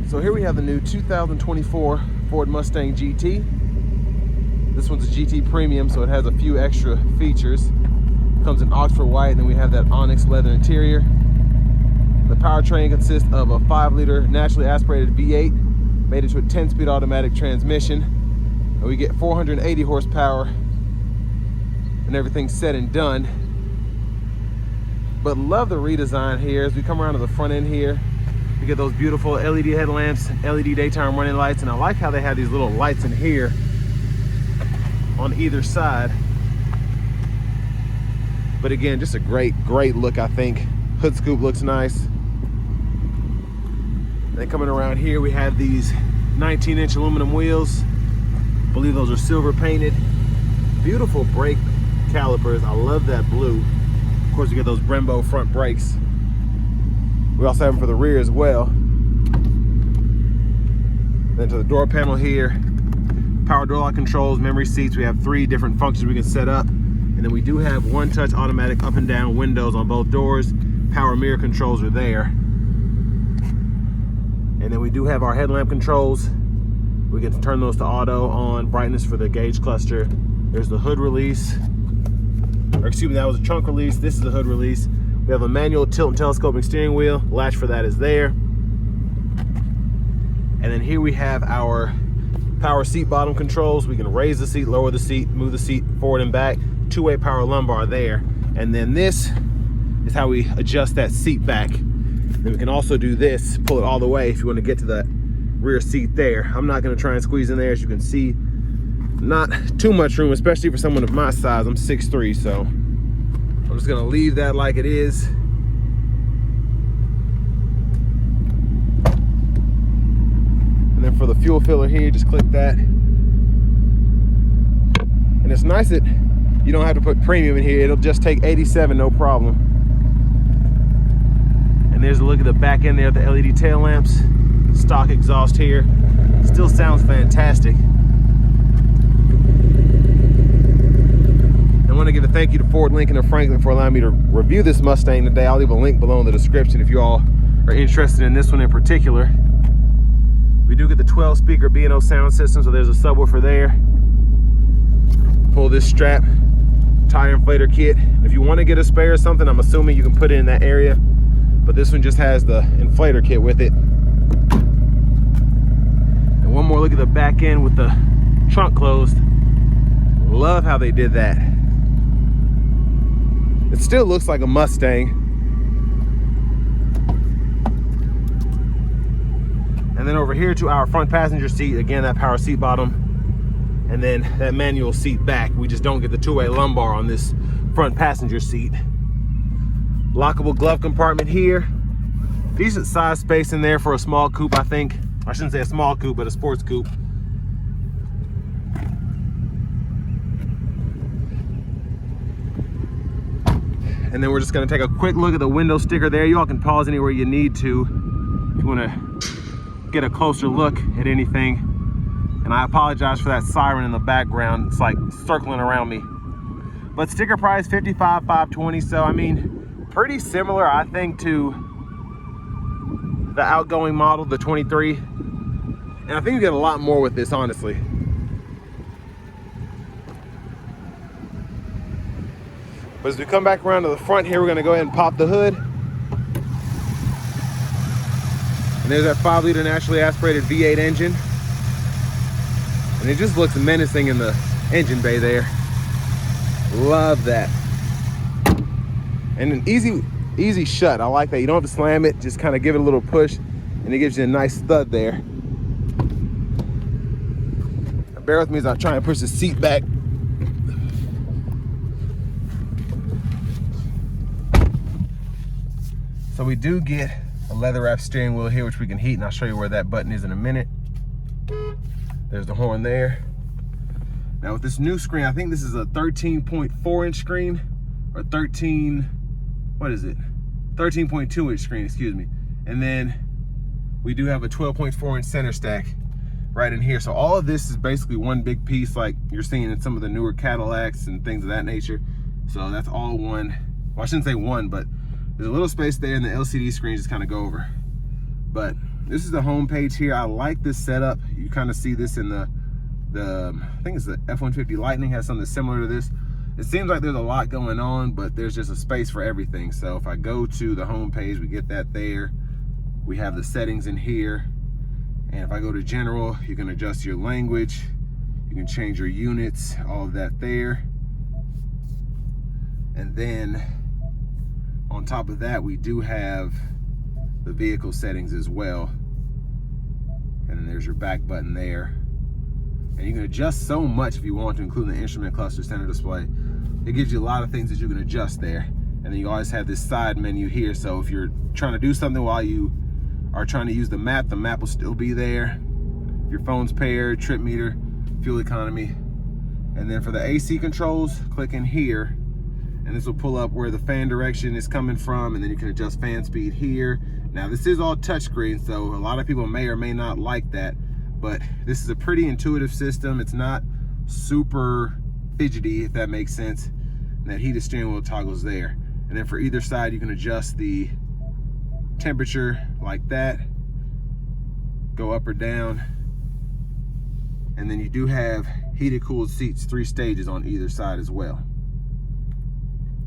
So here we have the new 2024 Ford Mustang GT. This one's a GT Premium, so it has a few extra features. Comes in Oxford white, and then we have that onyx leather interior. The powertrain consists of a 5-liter naturally aspirated V8 made into a 10-speed automatic transmission. And we get 480 horsepower and everything's said and done. But love the redesign here. As we come around to the front end here, we get those beautiful LED headlamps, LED daytime running lights, and I like how they have these little lights in here on either side. But again, just a great look, I think. Hood scoop looks nice. Then coming around here, we have these 19-inch aluminum wheels. I believe those are silver painted. Beautiful brake calipers. I love that blue. Of course, you get those Brembo front brakes. We also have them for the rear as well. Then to the door panel here, power door lock controls, memory seats. We have 3 different functions we can set up. And then we do have one-touch automatic up and down windows on both doors. Power mirror controls are there. And then we do have our headlamp controls. We can turn those to auto, on, brightness for the gauge cluster. There's the hood release. Or excuse me, that was a trunk release. This is the hood release. We have a manual tilt and telescoping steering wheel. Latch for that is there. And then here we have our power seat bottom controls. We can raise the seat, lower the seat, move the seat forward and back. 2-way power lumbar there. And then this is how we adjust that seat back. Then we can also do this, pull it all the way if you want to get to the rear seat there. I'm not going to try and squeeze in there. As you can see, not too much room, especially for someone of my size. I'm 6'3", so I'm just going to leave that like it is. And then for the fuel filler here, just click that. And it's nice that you don't have to put premium in here. It'll just take 87, no problem. And there's a look at the back end there, the LED tail lamps. Stock exhaust here. Still sounds fantastic. I want to give a thank you to Ford, Lincoln, and Franklin for allowing me to review this Mustang today. I'll leave a link below in the description if you all are interested in this one in particular. We do get the 12-speaker B&O sound system, so there's a subwoofer there. Pull this strap, tire inflator kit. If you want to get a spare or something, I'm assuming you can put it in that area, but this one just has the inflator kit with it. And one more look at the back end with the trunk closed. Love how they did that. It still looks like a Mustang. And then over here to our front passenger seat, again, that power seat bottom. And then that manual seat back. We just don't get the 2-way lumbar on this front passenger seat. Lockable glove compartment here. Decent size space in there for a small coupe, I think. I shouldn't say a small coupe, but a sports coupe. And then we're just gonna take a quick look at the window sticker there. You all can pause anywhere you need to if you wanna get a closer look at anything. And I apologize for that siren in the background. It's like circling around me. But sticker price $55,520. So I mean, pretty similar, I think, to the outgoing model, the 23. And I think you get a lot more with this, honestly. But as we come back around to the front here, we're gonna go ahead and pop the hood. And there's that 5-liter naturally aspirated V8 engine. And it just looks menacing in the engine bay there. Love that. And an easy shut. I like that. You don't have to slam it, just kind of give it a little push, and it gives you a nice thud there. Now bear with me as I try and push the seat back. So we do get a leather wrap steering wheel here, which we can heat, and I'll show you where that button is in a minute. There's the horn there. Now with this new screen, I think this is a 13.4-inch screen, or 13.2-inch screen, excuse me. And then we do have a 12.4-inch center stack right in here. So all of this is basically one big piece, like you're seeing in some of the newer Cadillacs and things of that nature. So that's all one. Well, I shouldn't say one, but there's a little space there, and the LCD screen just kind of go over. But this is the home page here. I like this setup. You kind of see this in the I think it's the F-150 Lightning has something similar to this. It seems like there's a lot going on, but there's just a space for everything. So if I go to the home page, we get that there. We have the settings in here. And if I go to general, you can adjust your language. You can change your units, all of that there. And then on top of that, we do have the vehicle settings as well. And then there's your back button there. And you can adjust so much if you want to, including the instrument cluster, center display. It gives you a lot of things that you can adjust there. And then you always have this side menu here. So if you're trying to do something while you are trying to use the map will still be there. If your phone's paired, trip meter, fuel economy. And then for the AC controls, click in here, and this will pull up where the fan direction is coming from, and then you can adjust fan speed here. Now this is all touchscreen, so a lot of people may or may not like that, but this is a pretty intuitive system. It's not super fidgety, if that makes sense. And that heated steering wheel toggles there. And then for either side, you can adjust the temperature like that, go up or down. And then you do have heated cooled seats, 3 stages on either side as well.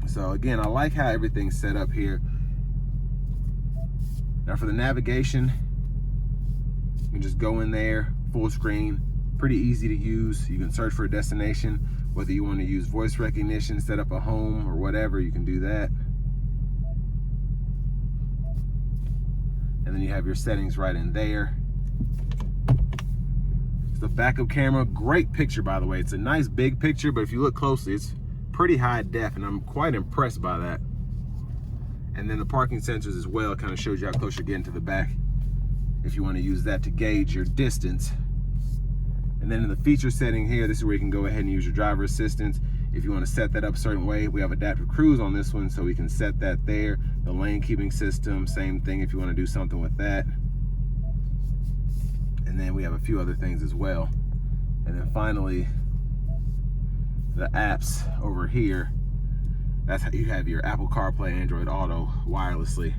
So again, I like how everything's set up here. Now for the navigation, you can just go in there, full screen, pretty easy to use. You can search for a destination, whether you want to use voice recognition, set up a home or whatever, you can do that. And then you have your settings right in there. The backup camera, great picture, by the way. It's a nice big picture, but if you look closely, it's pretty high def, and I'm quite impressed by that. And then the parking sensors as well, kind of shows you how close you're getting to the back, if you want to use that to gauge your distance. And then in the feature setting here, this is where you can go ahead and use your driver assistance. If you want to set that up a certain way, we have adaptive cruise on this one, so we can set that there. The lane keeping system, same thing if you want to do something with that. And then we have a few other things as well. And then finally, the apps over here. That's how you have your Apple CarPlay, Android Auto wirelessly.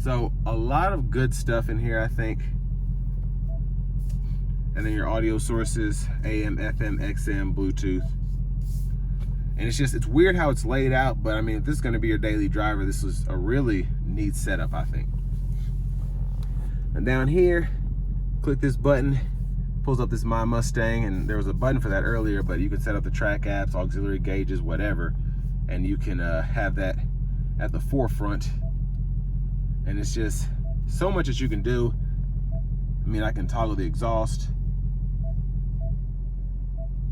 So a lot of good stuff in here, I think. And then your audio sources, AM, FM, XM, Bluetooth. And it's weird how it's laid out, but I mean, if this is gonna be your daily driver, this is a really neat setup, I think. And down here, click this button, pulls up this My Mustang, and there was a button for that earlier, but you can set up the track apps, auxiliary gauges, whatever, and you can have that at the forefront. And it's just so much that you can do. I mean, I can toggle the exhaust,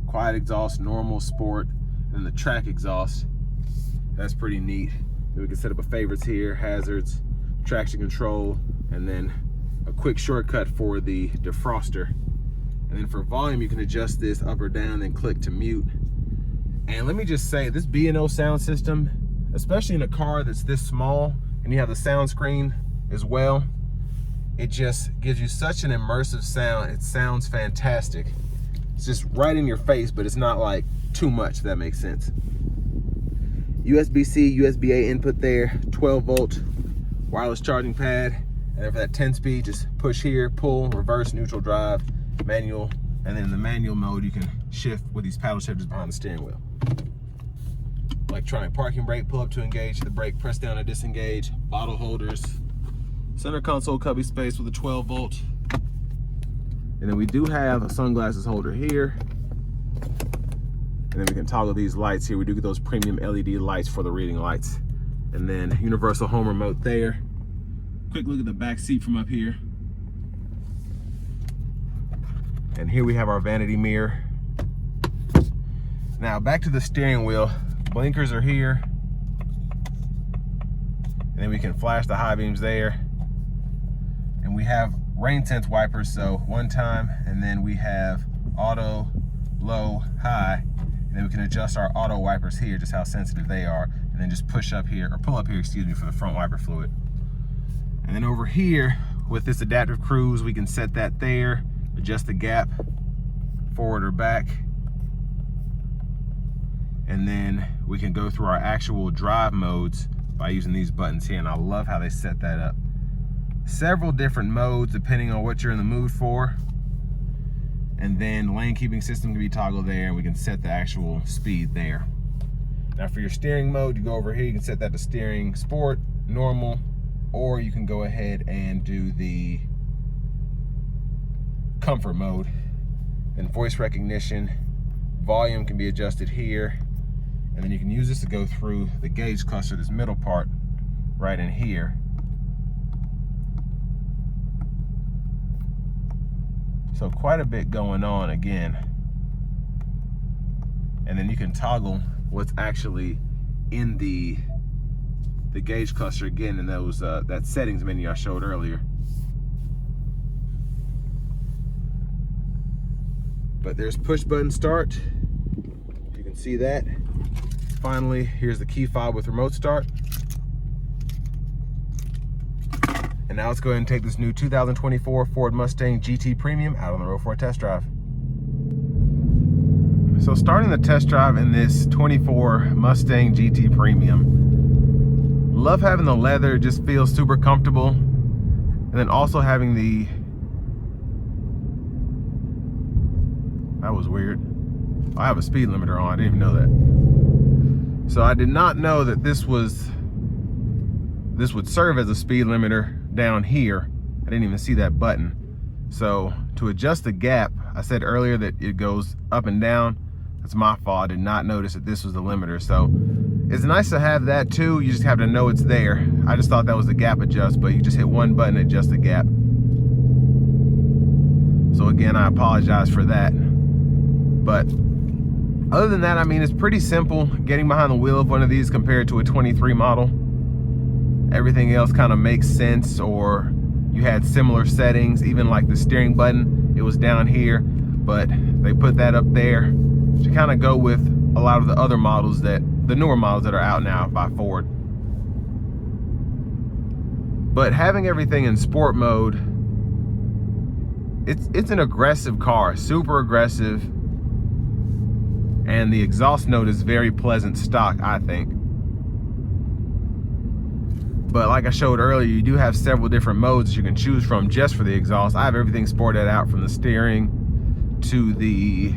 quiet exhaust, normal, sport, and the track exhaust. That's pretty neat. Then we can set up a favorites here, hazards, traction control, and then a quick shortcut for the defroster. And then for volume, you can adjust this up or down, then click to mute. And let me just say, this B&O sound system, especially in a car that's this small, and you have the sound screen as well, it just gives you such an immersive sound. It sounds fantastic. It's just right in your face, but it's not like too much, if that makes sense. USB-C, USB-A input there, 12-volt wireless charging pad. And then for that 10-speed, just push here, pull, reverse, neutral drive, manual. And then in the manual mode, you can shift with these paddle shifters behind the steering wheel. Electronic parking brake, pull up to engage the brake, press down to disengage, bottle holders, center console cubby space with a 12-volt. And then we do have a sunglasses holder here. And then we can toggle these lights here. We do get those premium LED lights for the reading lights. And then universal home remote there. Quick look at the back seat from up here. And here we have our vanity mirror. Now back to the steering wheel. Blinkers are here. And then we can flash the high beams there. And we have rain sense wipers, so one time, and then we have auto, low, high. And then we can adjust our auto wipers here, just how sensitive they are. And then just push up here, or pull up here, excuse me, for the front wiper fluid. And then over here, with this adaptive cruise, we can set that there, adjust the gap, forward or back. And then we can go through our actual drive modes by using these buttons here. And I love how they set that up. several different modes depending on what you're in the mood for. And then the lane keeping system can be toggled there, and we can set the actual speed there. Now for your steering mode, you go over here, you can set that to steering sport, normal, or you can go ahead and do the comfort mode. And voice recognition, volume can be adjusted here, and then you can use this to go through the gauge cluster, this middle part right in here. So quite a bit going on again. And then you can toggle what's actually in the gauge cluster again in those that settings menu I showed earlier. But there's push button start. You can see that. Finally, here's the key fob with remote start. And now let's go ahead and take this new 2024 Ford Mustang GT Premium out on the road for a test drive. So starting the test drive in this 24 Mustang GT Premium. Love having the leather, just feels super comfortable. And then also having the, that was weird. I have a speed limiter on, I didn't even know that. So I did not know that this would serve as a speed limiter down here. I didn't even see that button. So to adjust the gap, I said earlier that it goes up and down. That's my fault. I did not notice that this was the limiter. So it's nice to have that too. You just have to know it's there. I just thought that was the gap adjust, but you just hit one button to adjust the gap. So again, I apologize for that. But other than that, I mean, it's pretty simple getting behind the wheel of one of these compared to a 23 model. Everything else kind of makes sense, or you had similar settings. Even like the steering button, it was down here, but they put that up there to kind of go with a lot of the other models, the newer models that are out now by Ford. But having everything in sport mode, it's an aggressive car, super aggressive, and the exhaust note is very pleasant stock, I think. But like I showed earlier, you do have several different modes you can choose from just for the exhaust. I have everything sported out, from the steering to the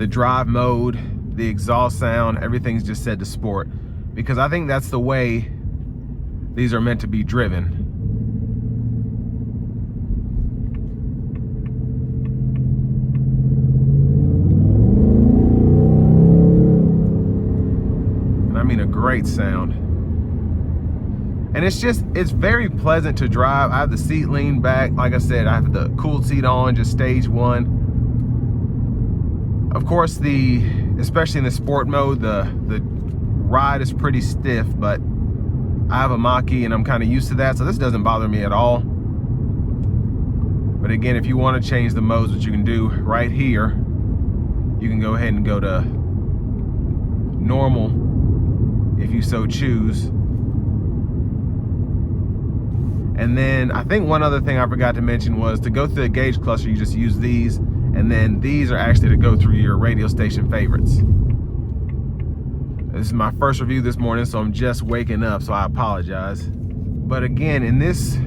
drive mode, the exhaust sound, everything's just set to sport, because I think that's the way these are meant to be driven. And I mean a great sound. And it's very pleasant to drive. I have the seat leaned back. Like I said, I have the cooled seat on, just stage one. Of course, especially in the sport mode, the ride is pretty stiff, but I have a Mach-E and I'm kind of used to that, so this doesn't bother me at all. But again, if you want to change the modes, what you can do right here, you can go ahead and go to normal if you so choose. And then I think one other thing I forgot to mention was to go through the gauge cluster, you just use these, and then these are actually to go through your radio station favorites. This is my first review this morning, so I'm just waking up, so I apologize. But again, in this,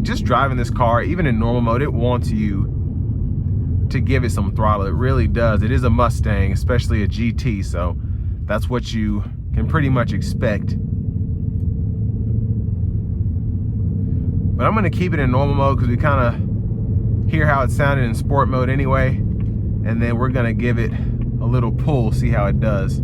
just driving this car, even in normal mode, it wants you to give it some throttle. It really does. It is a Mustang, especially a GT, so that's what you can pretty much expect. But I'm gonna keep it in normal mode because we kind of hear how it sounded in sport mode anyway. And then we're gonna give it a little pull, see how it does.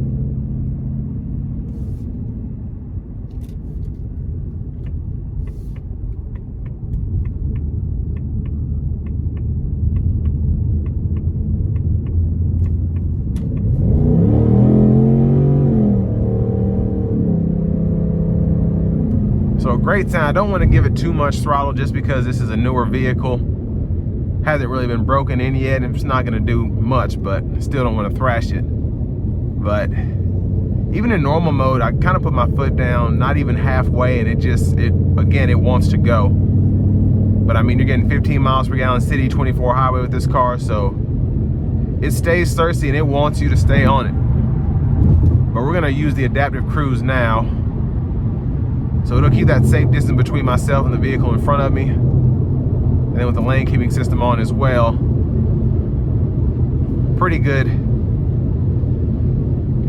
So great sound. I don't want to give it too much throttle just because this is a newer vehicle. Hasn't really been broken in yet, and it's not going to do much, but still don't want to thrash it. But even in normal mode, I kind of put my foot down, not even halfway, and again, it wants to go. But I mean, you're getting 15 miles per gallon city, 24 highway with this car, so it stays thirsty and it wants you to stay on it. But we're going to use the adaptive cruise now. So it'll keep that safe distance between myself and the vehicle in front of me. And then with the lane keeping system on as well, pretty good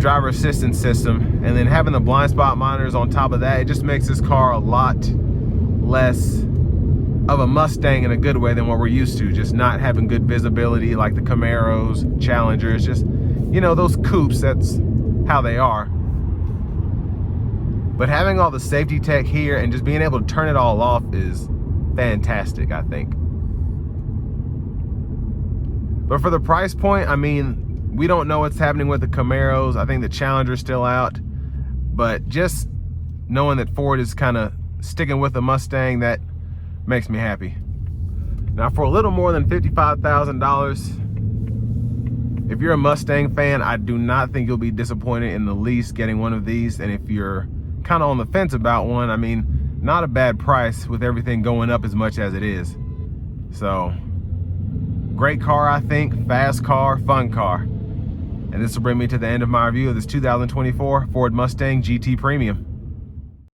driver assistance system. And then having the blind spot monitors on top of that, it just makes this car a lot less of a Mustang in a good way than what we're used to. Just not having good visibility like the Camaros, Challengers, just, you know, those coupes, that's how they are. But having all the safety tech here and just being able to turn it all off is fantastic, I think. But for the price point, I mean, we don't know what's happening with the Camaros. I think the Challenger's still out. But just knowing that Ford is kind of sticking with the Mustang, that makes me happy. Now, for a little more than $55,000, if you're a Mustang fan, I do not think you'll be disappointed in the least getting one of these. And if you're kind of on the fence about one, I mean, not a bad price with everything going up as much as it is. So, great car, I think. Fast car, fun car. And this will bring me to the end of my review of this 2024 Ford Mustang GT Premium.